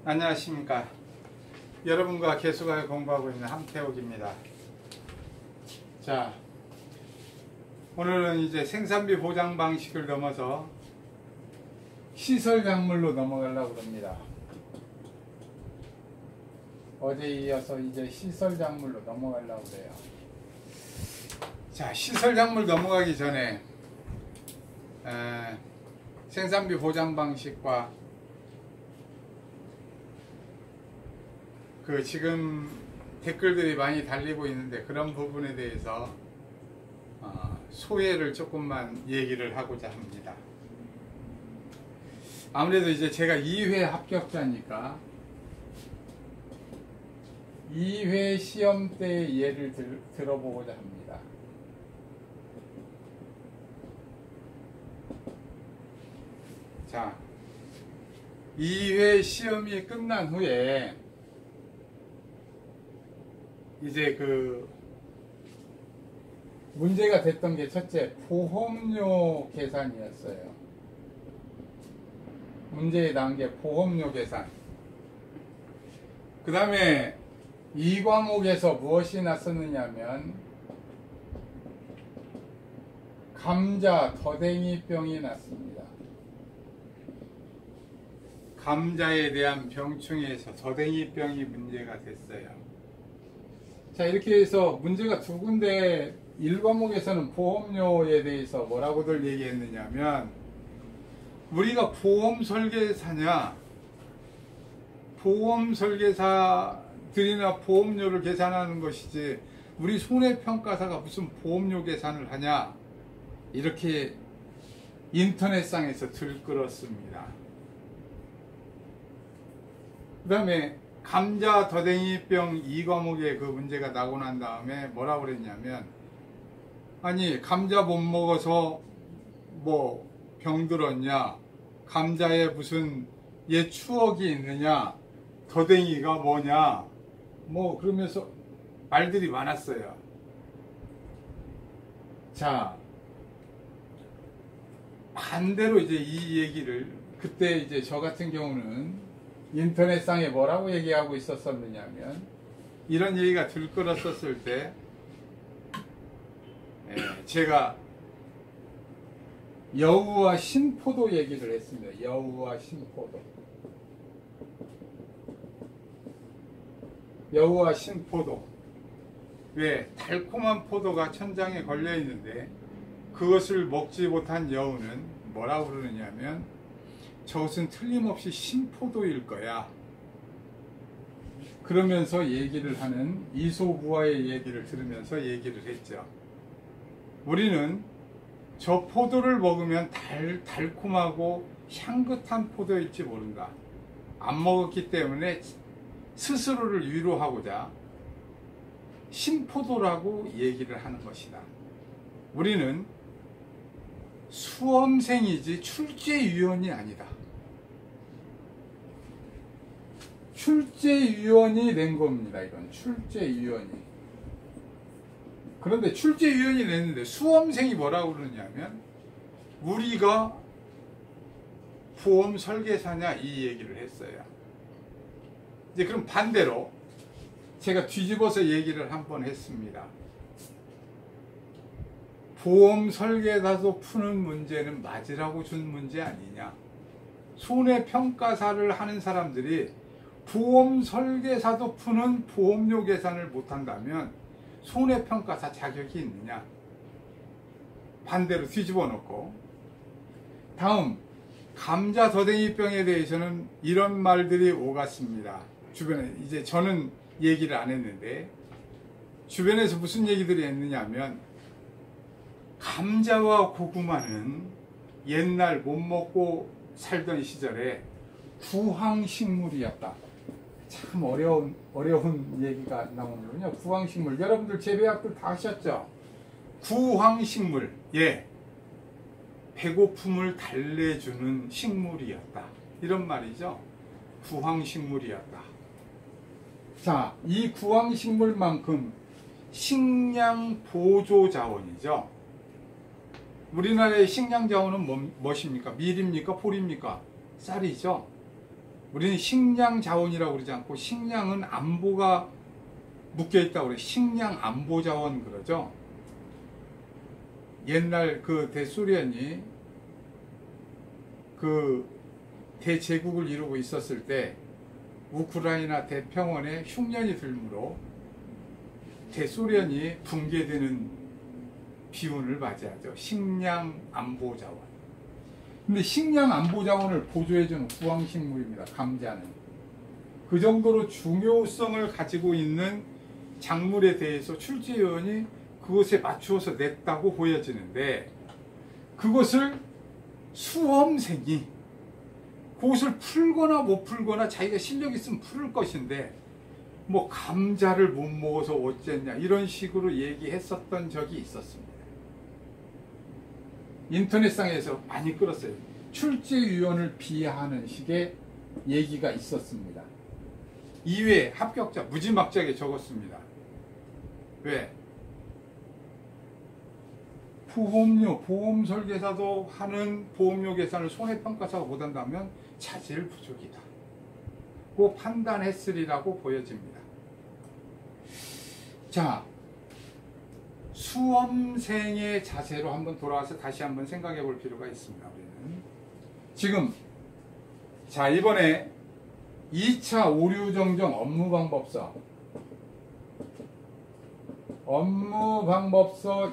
안녕하십니까. 여러분과 개수가에 공부하고 있는 함태욱입니다. 자, 오늘은 이제 생산비 보장 방식을 넘어서 시설 작물로 넘어가려고 합니다. 어제 이어서 이제 시설 작물로 넘어가려고 해요. 자, 시설 작물 넘어가기 전에 생산비 보장 방식과 지금 댓글들이 많이 달리고 있는데 그런 부분에 대해서 소회를 조금만 얘기를 하고자 합니다. 아무래도 이제 제가 2회 합격자니까 2회 시험 때 예를 들어보고자 합니다. 자, 2회 시험이 끝난 후에 이제 문제가 됐던 게 첫째, 보험료 계산이었어요. 문제에 나온 게 보험료 계산. 그 다음에 이 과목에서 무엇이 났었느냐면 감자 더댕이병이 났습니다. 감자에 대한 병충해에서 더댕이병이 문제가 됐어요. 자, 이렇게 해서 문제가 두 군데 1과목에서는 보험료에 대해서 뭐라고들 얘기했느냐면 우리가 보험 설계사냐, 보험 설계사들이나 보험료를 계산하는 것이지 우리 손해평가사가 무슨 보험료 계산을 하냐, 이렇게 인터넷상에서 들끓었습니다. 그 다음에 감자 더댕이병 2과목에 그 문제가 나고 난 다음에 뭐라고 그랬냐면, 아니 감자 못 먹어서 뭐 병들었냐, 감자에 무슨 옛 추억이 있느냐, 더댕이가 뭐냐, 뭐 그러면서 말들이 많았어요. 자, 반대로 이제 이 얘기를 그때 이제 저 같은 경우는 인터넷상에 뭐라고 얘기하고 있었느냐면, 이런 얘기가 들끓었었을 때 제가 여우와 신포도 얘기를 했습니다. 여우와 신포도. 여우와 신포도. 왜? 달콤한 포도가 천장에 걸려 있는데 그것을 먹지 못한 여우는 뭐라고 그러느냐면, 저것은 틀림없이 신포도일 거야. 그러면서 얘기를 하는 이소부화의 얘기를 들으면서 얘기를 했죠. 우리는 저 포도를 먹으면 달콤하고 향긋한 포도일지 모른다. 안 먹었기 때문에 스스로를 위로하고자 신포도라고 얘기를 하는 것이다. 우리는 수험생이지 출제위원이 아니다. 출제위원이 낸 겁니다. 이건 출제위원이. 그런데 출제위원이 냈는데 수험생이 뭐라고 그러냐면 우리가 보험 설계사냐, 이 얘기를 했어요. 이제 그럼 반대로 제가 뒤집어서 얘기를 한번 했습니다. 보험 설계사도 푸는 문제는 맞으라고 준 문제 아니냐. 손해평가사를 하는 사람들이 보험 설계사도 푸는 보험료 계산을 못한다면 손해평가사 자격이 있느냐. 반대로 뒤집어 놓고, 다음 감자 더댕이병에 대해서는 이런 말들이 오갔습니다. 주변에, 이제 저는 얘기를 안 했는데 주변에서 무슨 얘기들이 했느냐면, 감자와 고구마는 옛날 못 먹고 살던 시절에 구황식물이었다. 참 어려운 얘기가 나오는군요. 구황식물. 여러분들 재배학들 다 하셨죠? 구황식물. 예. 배고픔을 달래주는 식물이었다. 이런 말이죠. 구황식물이었다. 자, 이 구황식물만큼 식량 보조 자원이죠. 우리나라의 식량 자원은 무엇입니까? 밀입니까? 보리입니까? 쌀이죠. 우리는 식량 자원이라고 그러지 않고 식량은 안보가 묶여 있다고 그래요. 식량 안보 자원 그러죠. 옛날 그 대소련이 그 대제국을 이루고 있었을 때 우크라이나 대평원에 흉년이 들므로 대소련이 붕괴되는 비운을 맞이하죠. 식량 안보 자원. 근데 식량 안보 자원을 보조해주는 구황식물입니다. 감자는. 그 정도로 중요성을 가지고 있는 작물에 대해서 출제위원이 그것에 맞추어서 냈다고 보여지는데, 그것을 수험생이 그것을 풀거나 못 풀거나 자기가 실력 있으면 풀을 것인데, 뭐 감자를 못 먹어서 어쨌냐 이런 식으로 얘기했었던 적이 있었습니다. 인터넷상에서 많이 끌었어요. 출제위원을 비하하는 식의 얘기가 있었습니다. 이외에 합격자 무지막지하게 적었습니다. 왜? 보험 설계사도 하는 보험료 계산을 손해평가사가 못한다면 자질 부족이다. 고 판단했으리라고 보여집니다. 자, 수험생의 자세로 한번 돌아와서 다시 한번 생각해 볼 필요가 있습니다. 우리는 지금 자 이번에 2차 오류정정 업무방법서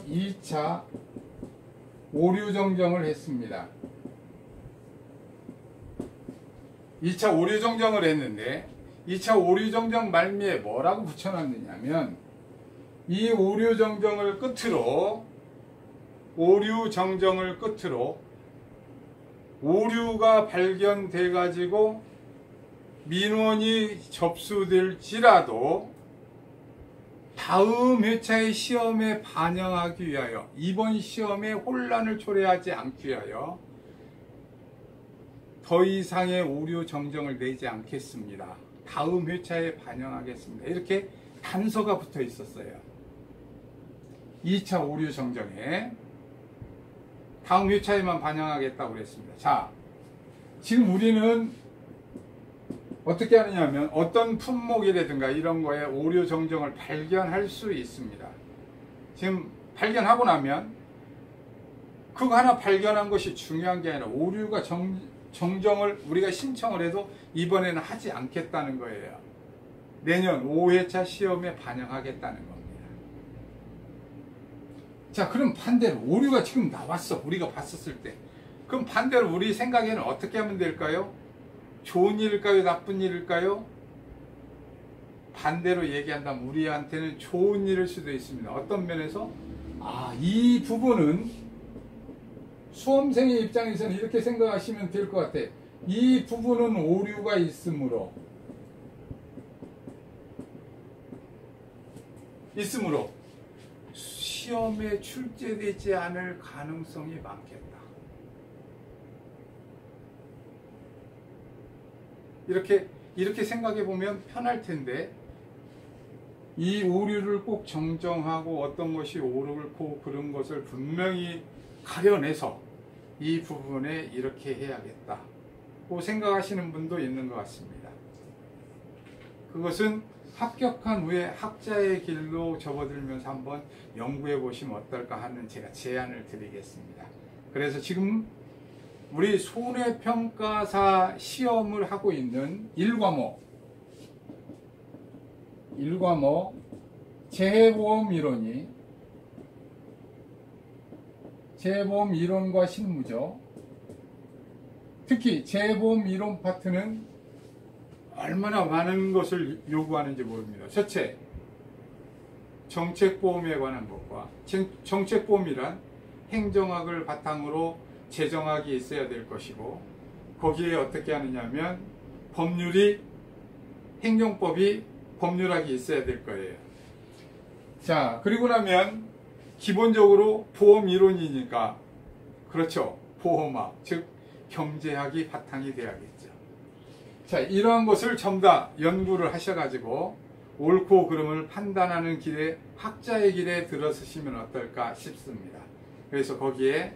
2차 오류정정을 했습니다. 2차 오류정정을 했는데 2차 오류정정 말미에 뭐라고 붙여놨느냐면, 이 오류정정을 끝으로 오류가 발견돼 가지고 민원이 접수될지라도 다음 회차의 시험에 반영하기 위하여, 이번 시험에 혼란을 초래하지 않기 위하여 더 이상의 오류 정정을 내지 않겠습니다. 다음 회차에 반영하겠습니다. 이렇게 단서가 붙어 있었어요. 2차 오류 정정에 다음 회차에만 반영하겠다고 그랬습니다. 자, 지금 우리는 어떻게 하느냐면 어떤 품목이라든가 이런 거에 오류 정정을 발견할 수 있습니다. 지금 발견하고 나면 그거 하나 발견한 것이 중요한 게 아니라 오류가 정정을 우리가 신청을 해도 이번에는 하지 않겠다는 거예요. 내년 5회차 시험에 반영하겠다는 겁니다. 자, 그럼 반대로 오류가 지금 나왔어. 우리가 봤었을 때. 그럼 반대로 우리 생각에는 어떻게 하면 될까요? 좋은 일일까요? 나쁜 일일까요? 반대로 얘기한다면 우리한테는 좋은 일일 수도 있습니다. 어떤 면에서? 이 부분은 수험생의 입장에서는 이렇게 생각하시면 될 것 같아요. 이 부분은 오류가 있으므로 시험에 출제되지 않을 가능성이 많겠다. 이렇게 생각해 보면 편할 텐데, 이 오류를 꼭 정정하고 어떤 것이 옳고 그런 것을 분명히 가려내서 이 부분에 이렇게 해야겠다고 생각하시는 분도 있는 것 같습니다. 그것은 합격한 후에 학자의 길로 접어들면서 한번 연구해 보시면 어떨까 하는 제가 제안을 드리겠습니다. 그래서 지금 우리 손해평가사 시험을 하고 있는 1과목 재해보험 이론과 실무죠. 특히 재해보험 이론 파트는 얼마나 많은 것을 요구하는지 모릅니다. 첫째, 정책보험에 관한 것과, 정책보험이란 행정학을 바탕으로 재정학이 있어야 될 것이고, 거기에 어떻게 하느냐면 행정법이 법률학이 있어야 될 거예요. 자, 그리고 나면 기본적으로 보험 이론이니까, 그렇죠, 보험학, 즉 경제학이 바탕이 돼야겠죠. 자, 이러한 것을 전부 다 연구를 하셔가지고 옳고 그름을 판단하는 길에, 학자의 길에 들어서시면 어떨까 싶습니다. 그래서 거기에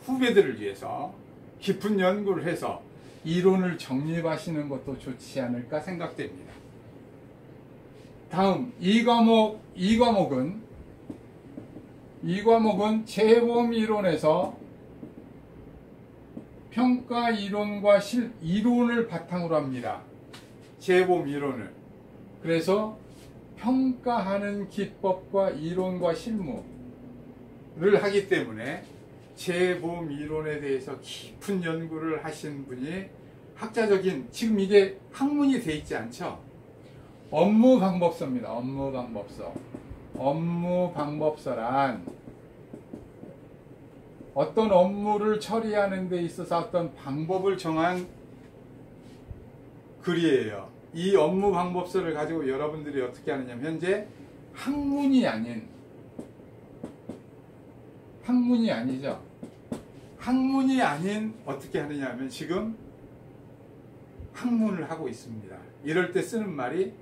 후배들을 위해서 깊은 연구를 해서 이론을 정립하시는 것도 좋지 않을까 생각됩니다. 다음 이 과목은 재보험 이론에서 평가 이론과 이론을 바탕으로 합니다. 재보험 이론을. 그래서 평가하는 기법과 이론과 실무를 하기 때문에 재보험 이론에 대해서 깊은 연구를 하신 분이 학자적인, 지금 이게 학문이 돼 있지 않죠? 업무 방법서입니다. 업무 방법서. 업무 방법서란 어떤 업무를 처리하는 데 있어서 어떤 방법을 정한 글이에요. 이 업무 방법서를 가지고 여러분들이 어떻게 하느냐면 현재 학문이 아니죠. 학문이 아닌 어떻게 하느냐 면 지금 학문을 하고 있습니다. 이럴 때 쓰는 말이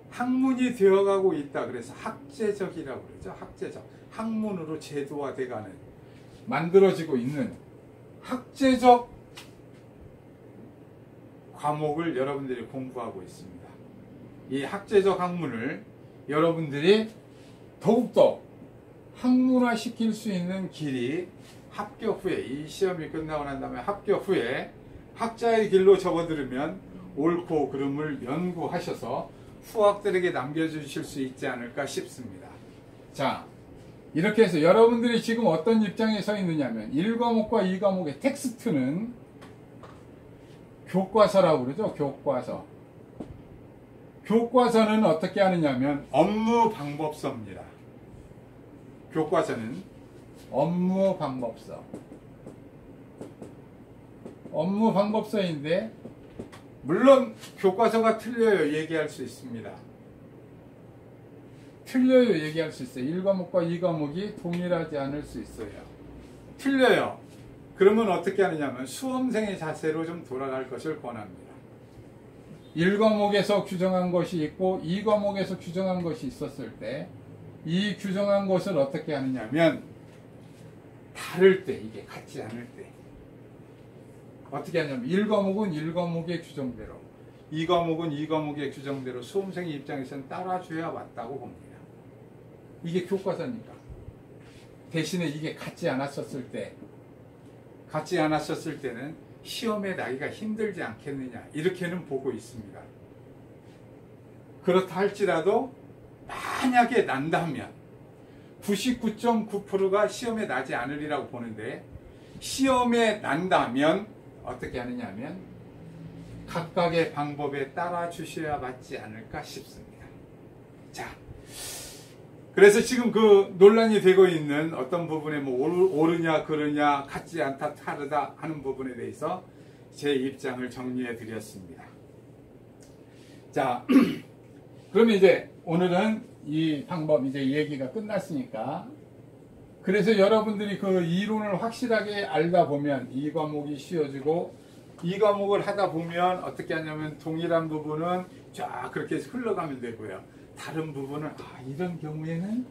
학문이 되어가고 있다. 그래서 학제적이라고 그러죠. 학제적. 학문으로 제도화돼가는, 만들어지고 있는 학제적 과목을 여러분들이 공부하고 있습니다. 이 학제적 학문을 여러분들이 더욱더 학문화 시킬 수 있는 길이 합격 후에, 이 시험이 끝나고 난 다음에 합격 후에 학자의 길로 접어들으면 옳고 그름을 연구하셔서 후학들에게 남겨주실 수 있지 않을까 싶습니다. 자, 이렇게 해서 여러분들이 지금 어떤 입장에 서 있느냐면 1과목과 2과목의 텍스트는 교과서라고 그러죠. 교과서. 교과서는 어떻게 하느냐면 업무 방법서입니다. 교과서는 업무 방법서. 업무 방법서인데 물론 교과서가 틀려요. 얘기할 수 있습니다. 틀려요. 얘기할 수 있어요. 1과목과 2과목이 동일하지 않을 수 있어요. 틀려요. 그러면 어떻게 하느냐면 수험생의 자세로 좀 돌아갈 것을 권합니다. 1과목에서 규정한 것이 있고 2과목에서 규정한 것이 있었을 때 이 규정한 것을 어떻게 하느냐면 다를 때, 이게 같지 않을 때 어떻게 하냐면 1과목은 1과목의 규정대로, 2과목은 2과목의 규정대로 수험생의 입장에서는 따라줘야 맞다고 봅니다. 이게 교과서니까. 대신에 이게 같지 않았었을 때는 시험에 나기가 힘들지 않겠느냐, 이렇게는 보고 있습니다. 그렇다 할지라도 만약에 난다면 99.9%가 시험에 나지 않으리라고 보는데, 시험에 난다면 어떻게 하느냐 하면 각각의 방법에 따라 주셔야 맞지 않을까 싶습니다. 자, 그래서 지금 그 논란이 되고 있는 어떤 부분에 뭐 옳으냐 그르냐, 같지 않다 다르다 하는 부분에 대해서 제 입장을 정리해 드렸습니다. 자, 그러면 이제 오늘은 이 방법 이제 얘기가 끝났으니까, 그래서 여러분들이 그 이론을 확실하게 알다 보면 이 과목이 쉬워지고, 이 과목을 하다 보면 어떻게 하냐면 동일한 부분은 쫙 그렇게 흘러가면 되고요. 다른 부분은 이런 경우에는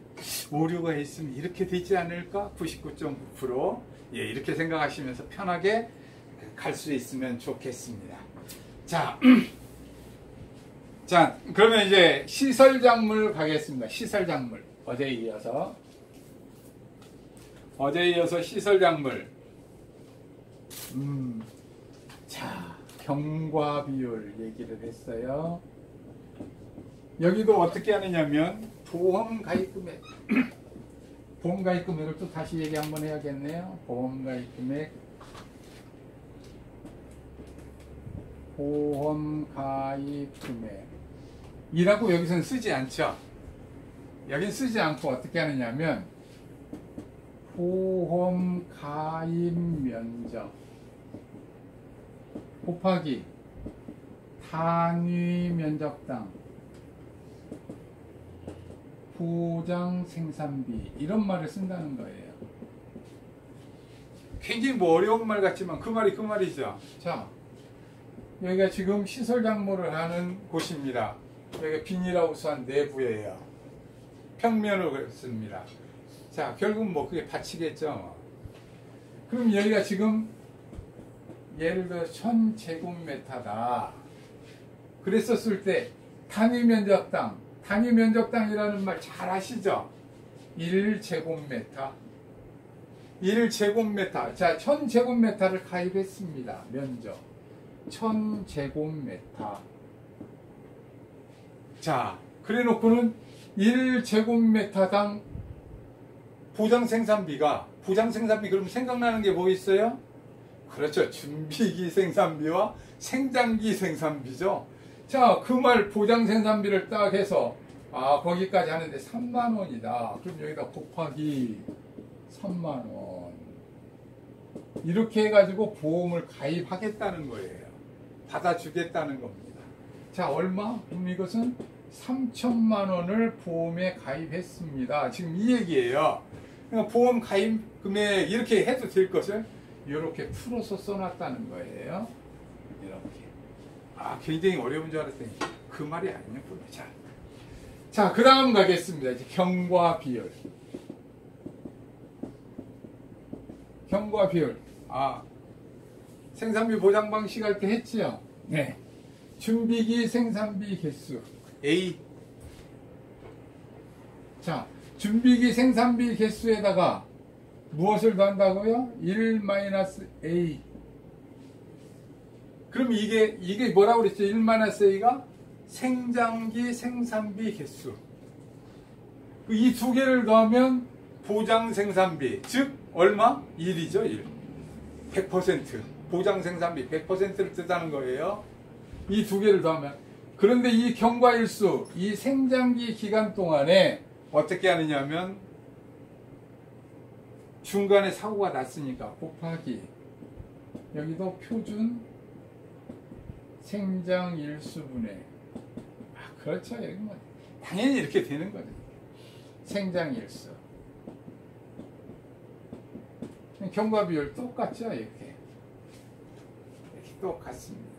오류가 있으면 이렇게 되지 않을까? 99.9% 예, 이렇게 생각하시면서 편하게 갈 수 있으면 좋겠습니다. 자, 자, 그러면 이제 시설작물 가겠습니다. 시설작물. 어제에 이어서 시설작물. 자, 경과 비율 얘기를 했어요. 여기도 어떻게 하느냐면 보험 가입 금액. 보험 가입 금액을 또 다시 얘기 한번 해야겠네요. 보험 가입 금액. 보험 가입 금액. 이라고 여기서는 쓰지 않죠. 여긴 쓰지 않고 어떻게 하느냐면 보험 가입 면적 곱하기 단위 면적당 보장 생산비, 이런 말을 쓴다는 거예요. 굉장히 뭐 어려운 말 같지만 그 말이 그 말이죠. 자, 여기가 지금 시설작물을 하는 곳입니다. 여기가 비닐하우스 내부예요. 평면을 씁니다. 자, 결국 뭐 그게 받치겠죠. 그럼 여기가 지금 예를 들어 1000제곱미터다. 그랬었을 때 단위 면적당이라는 말 잘 아시죠? 1제곱미터. 1제곱미터. 자, 1000제곱미터를 가입했습니다. 면적. 1000제곱미터. 자, 그래 놓고는 1제곱미터당 보장생산비가, 보장생산비 그러면 생각나는 게 뭐 있어요? 그렇죠. 준비기 생산비와 생장기 생산비죠. 자, 그 말 보장생산비를 딱 해서 거기까지 하는데 3만 원이다. 그럼 여기다 곱하기 3만 원. 이렇게 해가지고 보험을 가입하겠다는 거예요. 받아주겠다는 겁니다. 자, 얼마? 그럼 이것은 3천만 원을 보험에 가입했습니다. 지금 이 얘기예요. 그러니까 보험 가입 금액 이렇게 해도 될 것을 이렇게 풀어서 써놨다는 거예요. 이렇게. 굉장히 어려운 줄 알았더니 그 말이 아니었군요. 자, 그 다음 가겠습니다. 이제 경과 비율. 경과 비율. 생산비 보장 방식 할 때 했지요? 네. 준비기 생산비 개수. A. 자, 준비기 생산비 개수에다가 무엇을 더한다고요? 1-A. 그럼 이게 뭐라고 그랬죠? 1-A가 생장기 생산비 개수. 이 두 개를 더하면 보장 생산비. 즉, 얼마? 1이죠, 1. 100%. 보장 생산비 100%를 뜻하는 거예요. 이 두 개를 더하면. 그런데 이 경과일수, 이 생장기 기간 동안에 어떻게 하느냐면 중간에 사고가 났으니까 곱하기 여기도 표준 생장일수분의 그렇죠. 여기 뭐 당연히 이렇게 되는 거죠. 생장일수. 경과 비율 똑같죠. 이렇게 똑같습니다.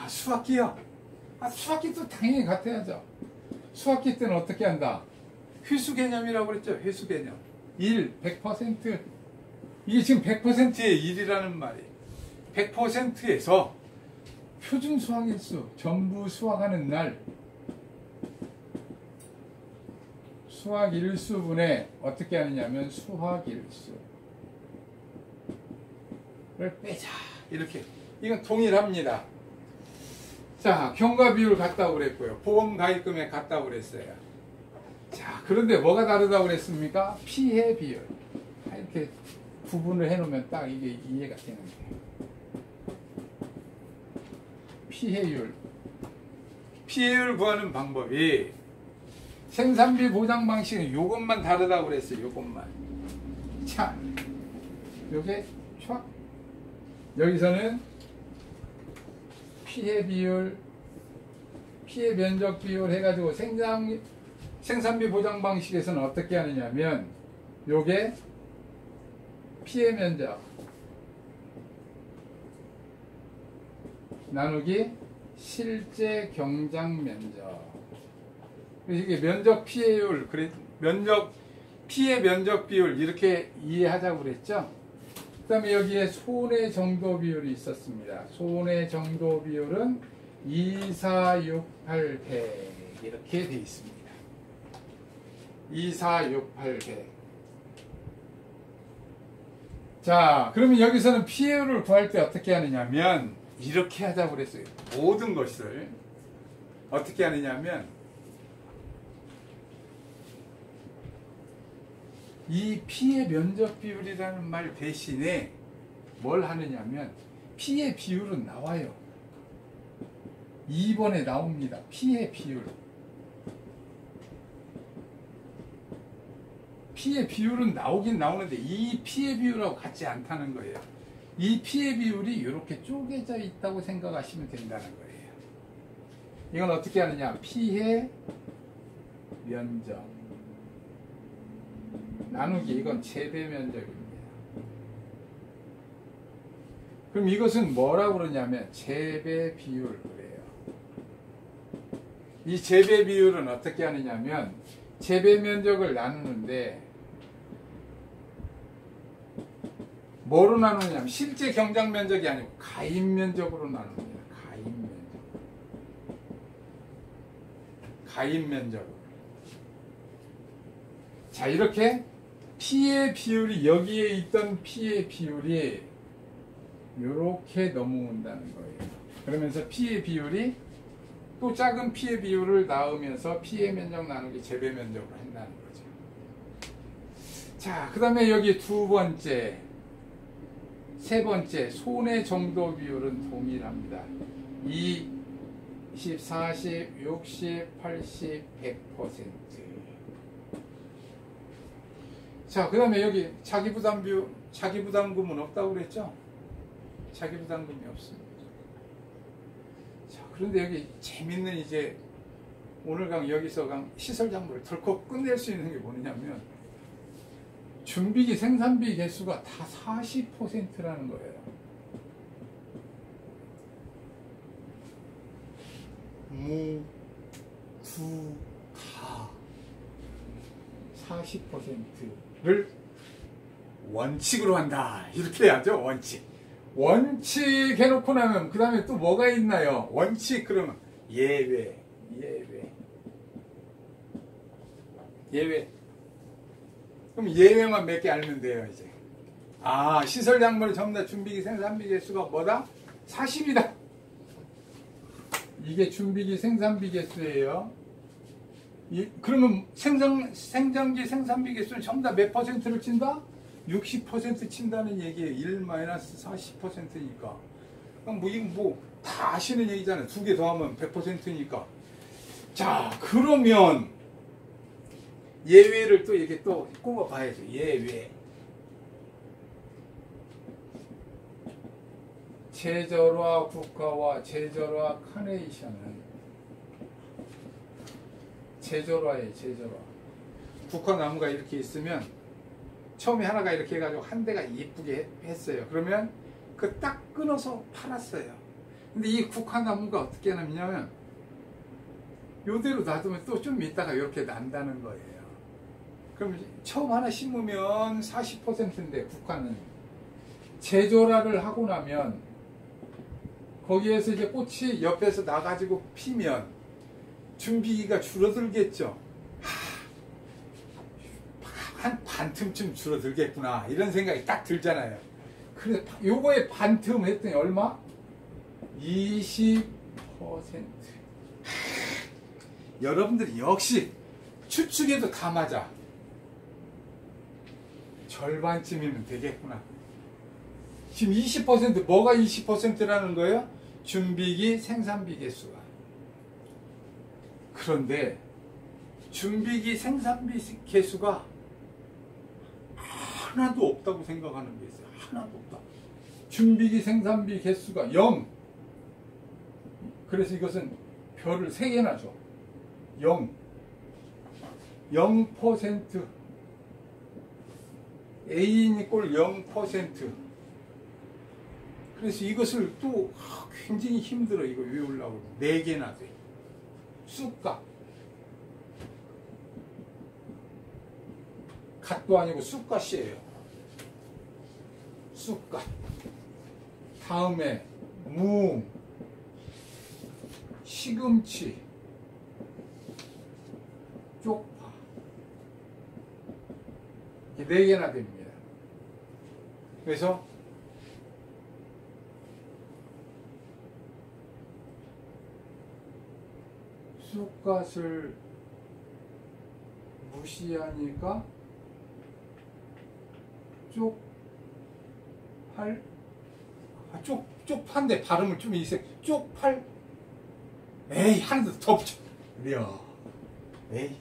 수학기요. 수학기도 당연히 같아야죠. 수학기 때는 어떻게 한다? 회수 개념이라고 그랬죠. 회수 개념. 1, 100%. 이게 지금 100%의 1이라는 말이에요. 100%에서 표준 수학일수, 전부 수학하는 날 수학일수분에 어떻게 하느냐면 수학일수를 빼자. 이렇게. 이건 동일합니다. 자, 경과 비율 같다고 그랬고요. 보험 가입금액 같다고 그랬어요. 자, 그런데 뭐가 다르다고 그랬습니까? 피해 비율. 이렇게 구분을 해놓으면 딱 이게 이해가 되는데. 피해율. 피해율 구하는 방법이 생산비 보장 방식은 요것만 다르다고 그랬어요. 요것만. 자, 요게 촥. 여기서는 피해 비율, 피해 면적 비율 해가지고 생산비 보장 방식에서는 어떻게 하느냐면 요게 피해 면적 나누기 실제 경장 면적. 이게 면적 피해율, 피해 면적 비율 이렇게 이해하자고 그랬죠. 그 다음에 여기에 손해 정도 비율이 있었습니다. 손해 정도 비율은 2468배 이렇게 되어 있습니다. 2468배. 자, 그러면 여기서는 피해율을 구할 때 어떻게 하느냐면 이렇게 하자고 그랬어요. 모든 것을 어떻게 하느냐면 이 피해 면적 비율이라는 말 대신에 뭘 하느냐면 피해 비율은 나와요. 2번에 나옵니다. 피해 비율. 피해 비율은 나오긴 나오는데 이 피해 비율하고 같지 않다는 거예요. 이 피해 비율이 이렇게 쪼개져 있다고 생각하시면 된다는 거예요. 이건 어떻게 하느냐? 피해 면적 나누기 이건 재배 면적입니다. 그럼 이것은 뭐라고 그러냐면 재배 비율 그래요. 이 재배 비율은 어떻게 하느냐면 재배 면적을 나누는데 뭐로 나누느냐면 실제 경작 면적이 아니고 가입 면적으로 나눕니다. 가입 면적. 가입 면적으로. 자, 이렇게 P의 비율이, 여기에 있던 P의 비율이 이렇게 넘어온다는 거예요. 그러면서 P의 비율이 또 작은 P의 비율을 낳으면서 P의 면적 나누기 제배 면적으로 한다는 거죠. 자, 그 다음에 여기 두 번째, 세 번째, 손의 정도 비율은 동일합니다. 20, 40, 60, 80, 100%. 자, 그 다음에 여기 자기부담 비율, 자기부담금은 없다고 그랬죠? 자기부담금이 없습니다. 자, 그런데 여기 재밌는 이제 오늘 여기서 시설 작물을 덜컥 끝낼 수 있는 게 뭐냐면 준비기 생산비 개수가 다 40%라는 거예요. 무, 구, 다 40%를 원칙으로 한다. 이렇게 해야죠. 원칙. 원칙 해놓고 나면 그 다음에 또 뭐가 있나요? 원칙 그러면 예외. 그럼 예외만 몇 개 알면 돼요. 이제 시설 작물의 전부 다 준비기 생산비 개수가 뭐다? 40이다. 이게 준비기 생산비 개수예요. 그러면 생장기 생산비 개수는 전부 다 몇 퍼센트를 친다? 60% 친다는 얘기예요. 1-40%니까. 이거 다 아시는 얘기잖아요. 두 개 더하면 100%니까. 자, 그러면 예외를 또 이렇게 또 꼽아봐야죠. 예외. 제절화 국화와 제절화 카네이션은 제절화예요. 제절화. 국화나무가 이렇게 있으면 처음에 하나가 이렇게 해가지고 한 대가 이쁘게 했어요. 그러면 그 딱 끊어서 팔았어요. 근데 이 국화나무가 어떻게 하냐면 요대로 놔두면 또 좀 있다가 이렇게 난다는 거예요. 그럼 처음 하나 심으면 40%인데 국화는 제절화를 하고 나면 거기에서 이제 꽃이 옆에서 나가지고 피면 준비기가 줄어들겠죠. 한 반틈쯤 줄어들겠구나 이런 생각이 딱 들잖아요. 그래서 요거에 반틈 했더니 얼마? 20%. 여러분들이 역시 추측해도 다 맞아. 절반쯤이면 되겠구나. 지금 20% 뭐가 20%라는 거예요? 준비기 생산비 개수가. 그런데 준비기 생산비 개수가 하나도 없다고 생각하는 게 있어요. 하나도 없다. 준비기 생산비 개수가 0. 그래서 이것은 별을 3개나 줘. 0. 0%. A인이 꼴 0%. 그래서 이것을 또 굉장히 힘들어. 이거 외우려고. 4개나 돼. 쑥갓. 갓도 아니고 쑥갓이에요. 쑥갓. 다음에 무, 시금치, 쪽파. 이렇게 4개나 됩니다. 그래서 쑥갓을 무시하니까 쪽팔인데 발음을 좀 이세. 쪽팔. 에이, 하나도 더 붙여. 그래요. 에이,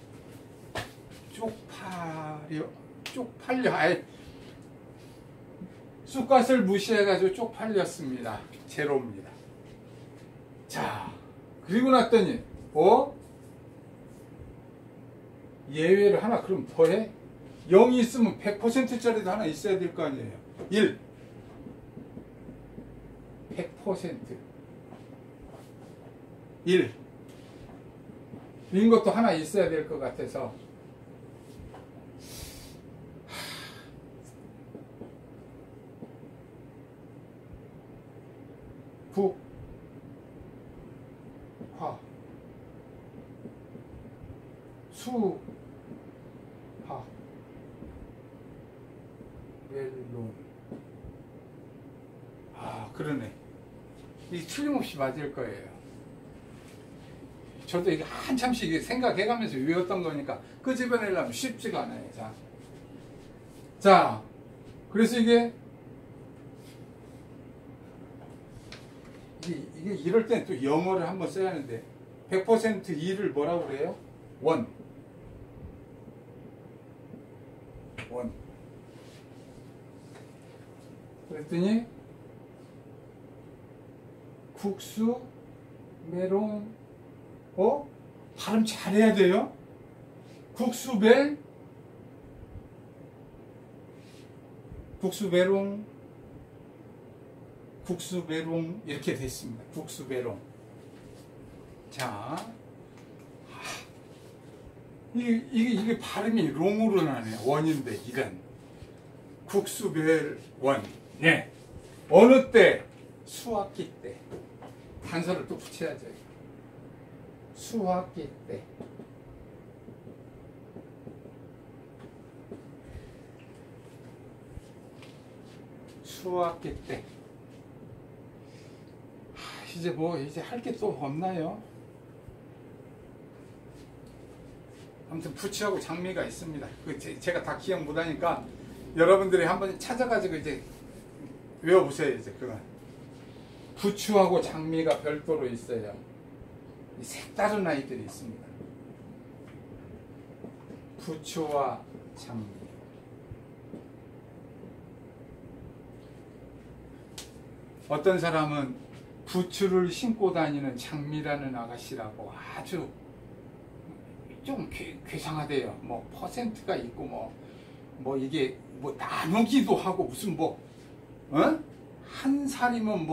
쪽팔려. 아이, 쑥갓을 무시해가지고 쪽팔렸습니다. 제로입니다. 자, 그리고 났더니 예외를 하나 그럼 더해? 0이 있으면 100%짜리도 하나 있어야 될 거 아니에요. 1. 100%. 1. 이런 것도 하나 있어야 될 것 같아서 수파 멜론. 아, 그러네. 이게 틀림없이 맞을 거예요. 저도 이게 한참씩 생각해가면서 외웠던 거니까 끄집어내려면 쉽지가 않아요. 자, 그래서 이게 이럴 땐 또 영어를 한번 써야 하는데 100% 2를 뭐라고 그래요? 원. 그랬더니 국수 메롱 발음 잘해야 돼요. 국수메롱 이렇게 됐습니다. 국수메롱. 자, 이게 발음이 롱으로 나네요. 원인데 이런 국수멜원. 네. 어느 때? 수학기 때. 단서를 또 붙여야죠. 수학기 때. 수학기 때. 이제 할 게 또 없나요? 아무튼 부추하고 장미가 있습니다. 제가 다 기억 못하니까 여러분들이 한번 찾아가지고 이제 외워보세요. 이제 그건 부추하고 장미가 별도로 있어요. 색다른 아이들이 있습니다. 부추와 장미. 어떤 사람은 부추를 신고 다니는 장미라는 아가씨라고 아주 좀 괴상하대요. 뭐 퍼센트가 있고 뭐 이게 뭐 나누기도 하고 무슨 한 살이면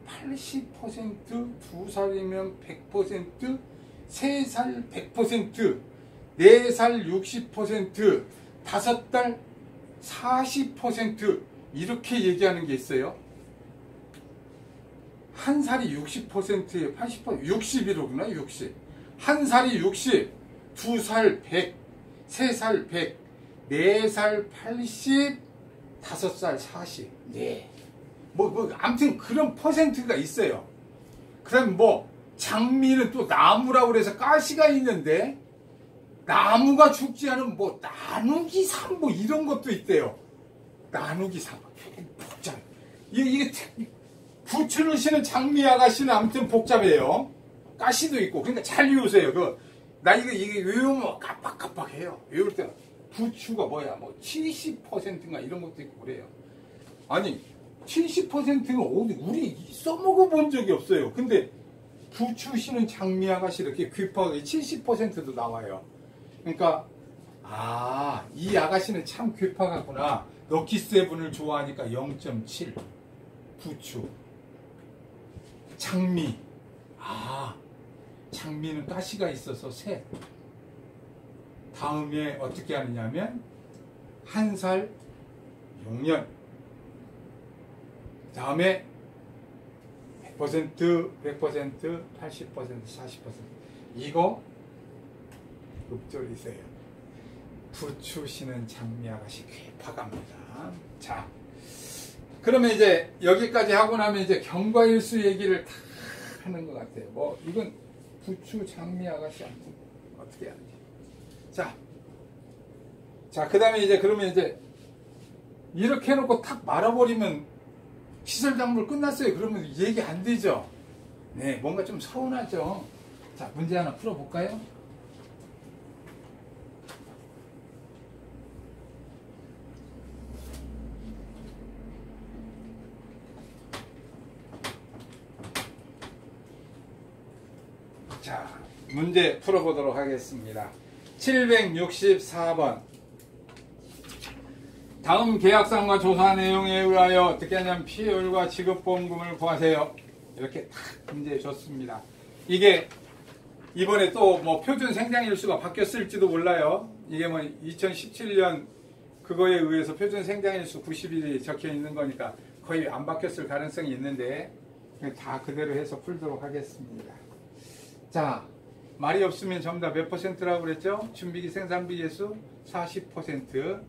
80%, 두 살이면 100%, 세 살 100%, 네 살 60%, 다섯 달 40% 이렇게 얘기하는 게 있어요. 한 살이 60%에 80%, 60이로구나, 60. 한 살이 60, 두 살 100, 세 살 100, 네 살 80, 다섯 살 40. 네. 아무튼 그런 퍼센트가 있어요. 그럼 장미는 또 나무라고 그래서 가시가 있는데, 나무가 죽지 않은 나누기 3 이런 것도 있대요. 나누기 3. 복잡해. 이게 부추를 신은 장미 아가씨는 아무튼 복잡해요. 가시도 있고. 그러니까 잘 외우세요. 나 이게 외우면 깜빡깜빡해요. 외울 때 부추가 70%인가 이런 것도 있고 그래요. 아니 70%는 우리 써먹어 본 적이 없어요. 근데 부추 신은 장미 아가씨 이렇게 귀파하게 70%도 나와요. 그러니까 이 아가씨는 참 귀파가구나. 럭키세븐을 좋아하니까 0.7 부추. 장미. 장미는 가시가 있어서 셋. 다음에 어떻게 하느냐면 한 살 6년. 다음에 100%, 100%, 80%, 40%. 이거 읍조리세요. 부추 신은 장미 아가씨 괴파갑니다. 자, 그러면 이제 여기까지 하고 나면 이제 경과일수 얘기를 다 하는 것 같아요. 이건 부추 장미 아가씨 아무튼 어떻게 해야 되지? 자, 그 다음에 이제 그러면 이제 이렇게 해놓고 탁 말아버리면 시설작물 끝났어요. 그러면 얘기 안 되죠? 네, 뭔가 좀 서운하죠? 자, 문제 하나 풀어볼까요? 자, 문제 풀어보도록 하겠습니다. 764번. 다음 계약상과 조사 내용에 의하여 어떻게 하냐면 피해율과 지급보험금을 구하세요. 이렇게 딱 문제 줬습니다. 이게 이번에 또 표준 생장일수가 바뀌었을지도 몰라요. 이게 2017년 그거에 의해서 표준 생장일수 90일이 적혀 있는 거니까 거의 안 바뀌었을 가능성이 있는데 다 그대로 해서 풀도록 하겠습니다. 자, 말이 없으면 전부 다 몇 퍼센트라고 그랬죠? 준비기 생산비 계수 40%.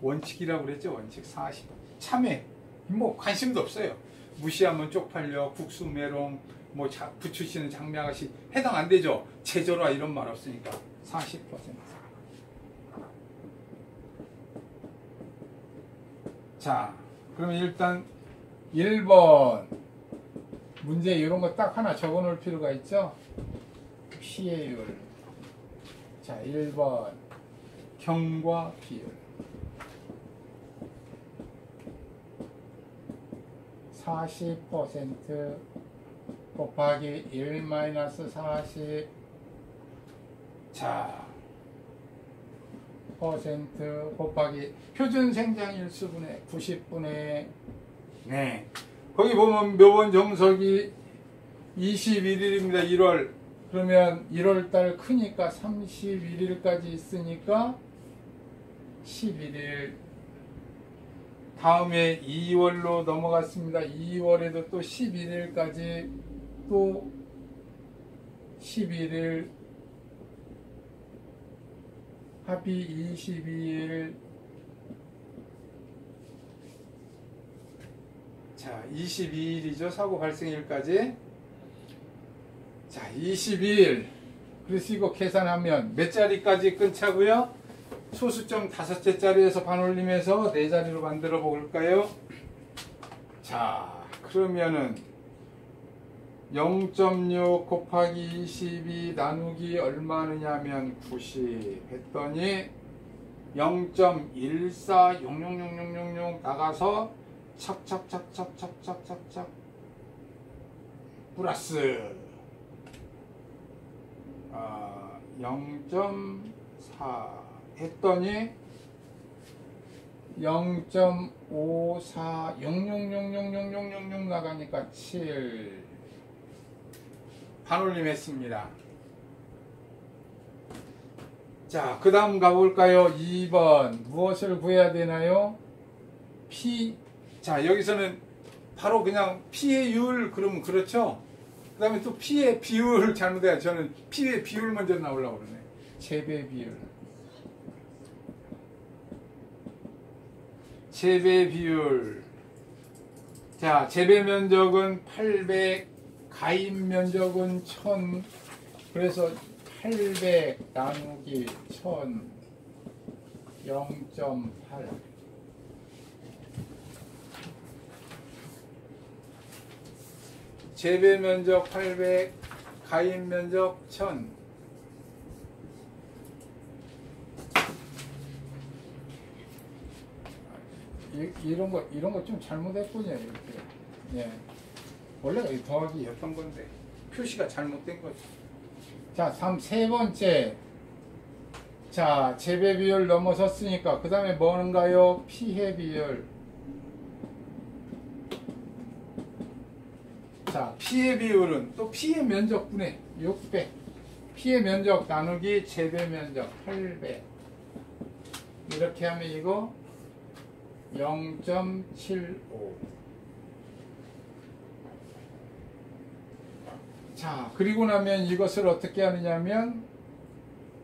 원칙이라고 그랬죠? 원칙 40. 참외. 뭐 관심도 없어요. 무시하면 쪽팔려, 국수, 메롱, 뭐 부추시는 장미아가씨 해당 안 되죠? 제조라 이런 말 없으니까 40%. 자, 그러면 일단 1번 문제 이런 거 딱 하나 적어 놓을 필요가 있죠? 피해율. 자, 1번 경과 비율 40% 곱하기 1 마이너스 40. 자, 퍼센트 곱하기 표준 생장일수분의 90분의 네. 거기 보면 묘원 정석이 21일입니다. 1월. 그러면 1월달 크니까 31일까지 있으니까 11일. 다음에 2월로 넘어갔습니다. 2월에도 또 11일까지 또 11일 합이 22일. 자, 22일이죠. 사고 발생일까지. 자, 22일. 그래서 이거 계산하면 몇 자리까지 끊자고요? 소수점 5자리에서 반올림해서 4자리로 만들어 볼까요? 자, 그러면은 0.6 곱하기 22 나누기 얼마느냐면 90 했더니 0.14000000 나가서 착착착착착착착착 플러스 0.4 했더니 0.5400000000 나가니까 7 반올림 했습니다. 자, 그 다음 가볼까요? 2번 무엇을 구해야 되나요? 자, 여기서는 바로 그냥 피해율 그러면 그렇죠? 그 다음에 또 피해 비율 잘못해요. 저는 피해 비율 먼저 나오려고 그러네. 재배 비율. 재배 비율. 자, 재배 면적은 800, 가입 면적은 1000. 그래서 800 나누기 1000 0.8. 재배 면적 800, 가입 면적 1000. 이런 거 좀 잘못했군요, 이렇게. 예. 원래가 이 더하기였던 건데, 표시가 잘못된 거죠. 자, 세 번째. 자, 재배 비율 넘어섰으니까, 그 다음에 뭐는가요? 피해 비율. 자, 피해 비율은 또 피해 면적분의 600. 피해 면적 나누기 재배 면적 800. 이렇게 하면 이거 0.75. 자, 그리고 나면 이것을 어떻게 하느냐면,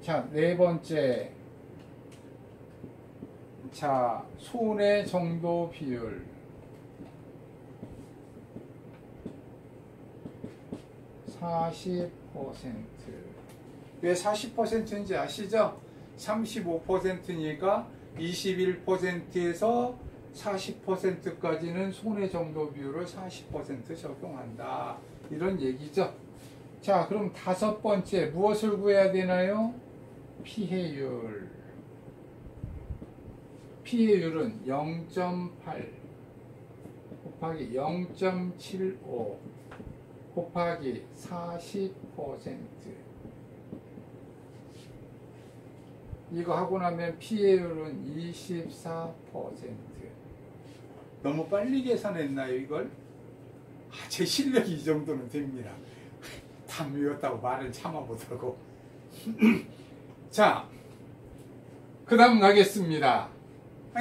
자, 네 번째. 자, 손해 정도 비율. 40%. 왜 40%인지 아시죠? 35%니까 21%에서 40%까지는 손해 정도 비율을 40% 적용한다. 이런 얘기죠. 자, 그럼 다섯 번째 무엇을 구해야 되나요? 피해율. 피해율은 0.8 곱하기 0.75 곱하기 40%. 이거 하고 나면 피해율은 24%. 너무 빨리 계산했나요, 이걸? 제 실력이 이 정도는 됩니다. 다 미웠다고 말을 참아보자고. 자, 그 다음 가겠습니다.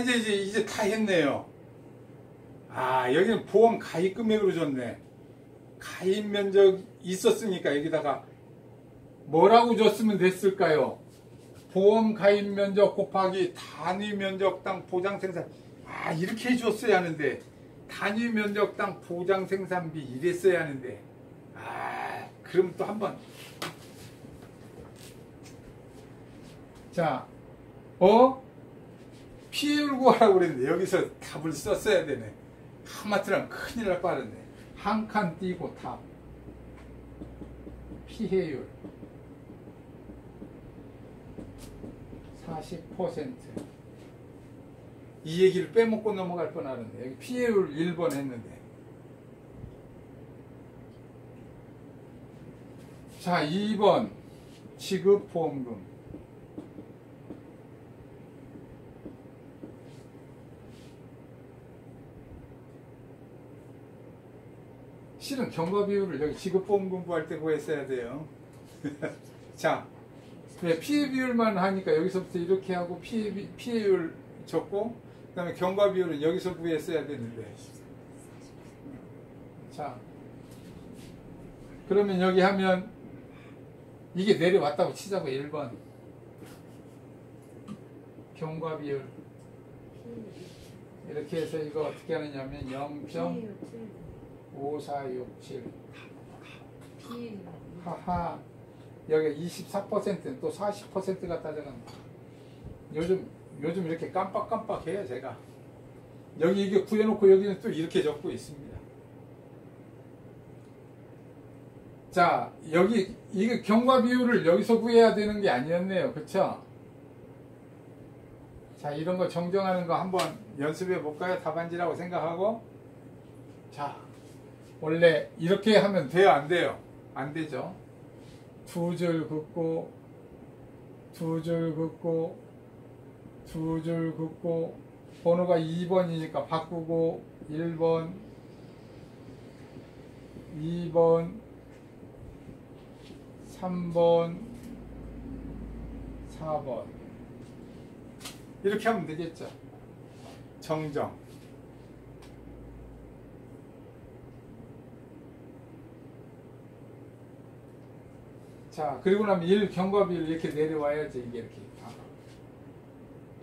이제 다 했네요. 여기는 보험 가입 금액으로 줬네. 가입 면적 있었으니까 여기다가 뭐라고 줬으면 됐을까요? 보험 가입 면적 곱하기 단위 면적당 보장 생산. 아, 이렇게 해줬어야 하는데, 단위 면적당 보장 생산비 이랬어야 하는데, 아, 그럼 또 한번. 자, 피해율 구하라고 그랬는데, 여기서 답을 썼어야 되네. 하마터면 큰일 날 뻔했네. 한 칸 띄고 답. 피해율. 40%. 이 얘기를 빼먹고 넘어갈 뻔하는데 여기 피해율 1번 했는데. 자, 2번 지급보험금. 실은 경과비율을 여기 지급보험금 구할 때 구했어야 돼요. 자, 피해 비율만 하니까 여기서부터 이렇게 하고 피해율 적고 그 다음에 경과 비율은 여기서 구했어야 되는데. 자, 그러면 여기 하면 이게 내려왔다고 치자고. 1번 경과 비율 이렇게 해서 이거 어떻게 하느냐면 0.5467 하하, 여기 24%는 또 40%가 따져간다. 요즘 이렇게 깜빡깜빡해요, 제가. 여기 이게 구해놓고 여기는 또 이렇게 적고 있습니다. 자, 여기 이게 경과 비율을 여기서 구해야 되는 게 아니었네요, 그쵸? 자, 이런 거 정정하는 거 한번 연습해 볼까요? 답안지라고 생각하고. 자, 원래 이렇게 하면 돼요, 안 돼요? 안 되죠. 두 줄 긋고, 두 줄 긋고, 두 줄 긋고, 번호가 2번이니까 바꾸고, 1번, 2번, 3번, 4번. 이렇게 하면 되겠죠. 정정. 자, 그리고 나면 1 경과비율 이렇게 내려와야지, 이게 이렇게.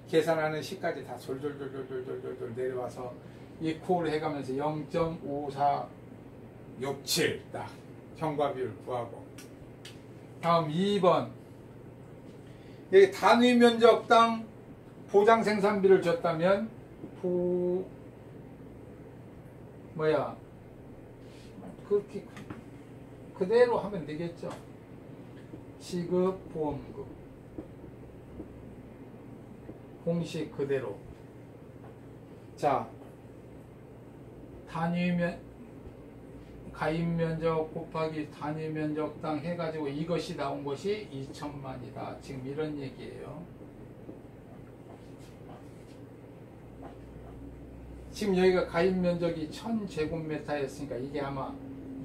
계산하는 시까지 다 졸졸졸졸졸졸졸 내려와서 이코를 해가면서 0.5467 딱 경과비율 구하고. 다음 2번. 여기 단위 면적당 보장 생산비를 줬다면 그렇게 그대로 하면 되겠죠. 지급보험금 공식 그대로. 자, 가입면적 곱하기 단위면적당 해가지고 이것이 나온 것이 2천만이다. 지금 이런 얘기예요. 지금 여기가 가입면적이 1000제곱미터였으니까 이게 아마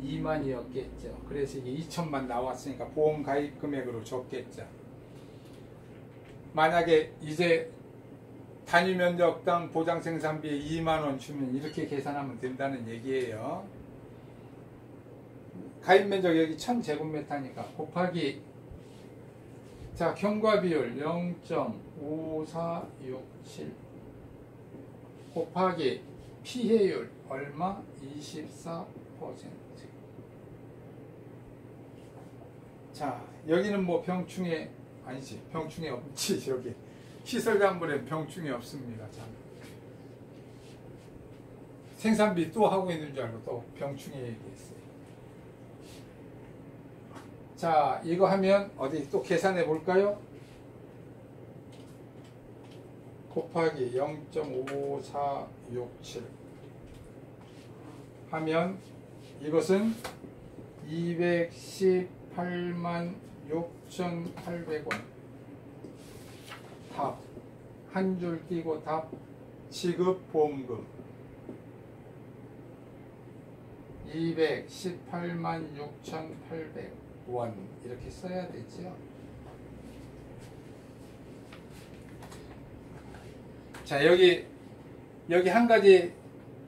2만이었겠죠. 그래서 이게 2천만 나왔으니까 보험 가입 금액으로 줬겠죠. 만약에 이제 단위 면적당 보장 생산비에 2만원 주면 이렇게 계산하면 된다는 얘기예요. 가입 면적 여기 1000제곱미터니까 곱하기, 자, 경과 비율 0.5467 곱하기 피해율 얼마? 24%. 자, 여기는 뭐 병충해, 아니지, 병충해 없지. 여기 시설장물엔 병충해 없습니다. 자, 생산비 또 하고 있는 줄 알고 또 병충해 얘기했어요. 자, 이거 하면 어디 또 계산해 볼까요? 곱하기 0.5467 하면 이것은 218만 6,800원. 답. 한 줄 띄고 답. 지급보험금 218만 6,800원. 이렇게 써야 되죠. 자, 여기 한 가지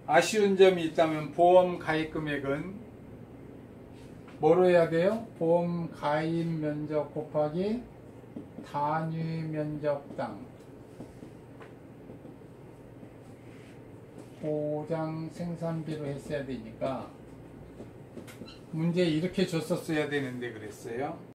아쉬운 점이 있다면 보험 가입 금액은 뭐로 해야 돼요? 보험 가입 면적 곱하기 단위 면적당 보장 생산비로 했어야 되니까 문제 이렇게 줬었어야 되는데 그랬어요.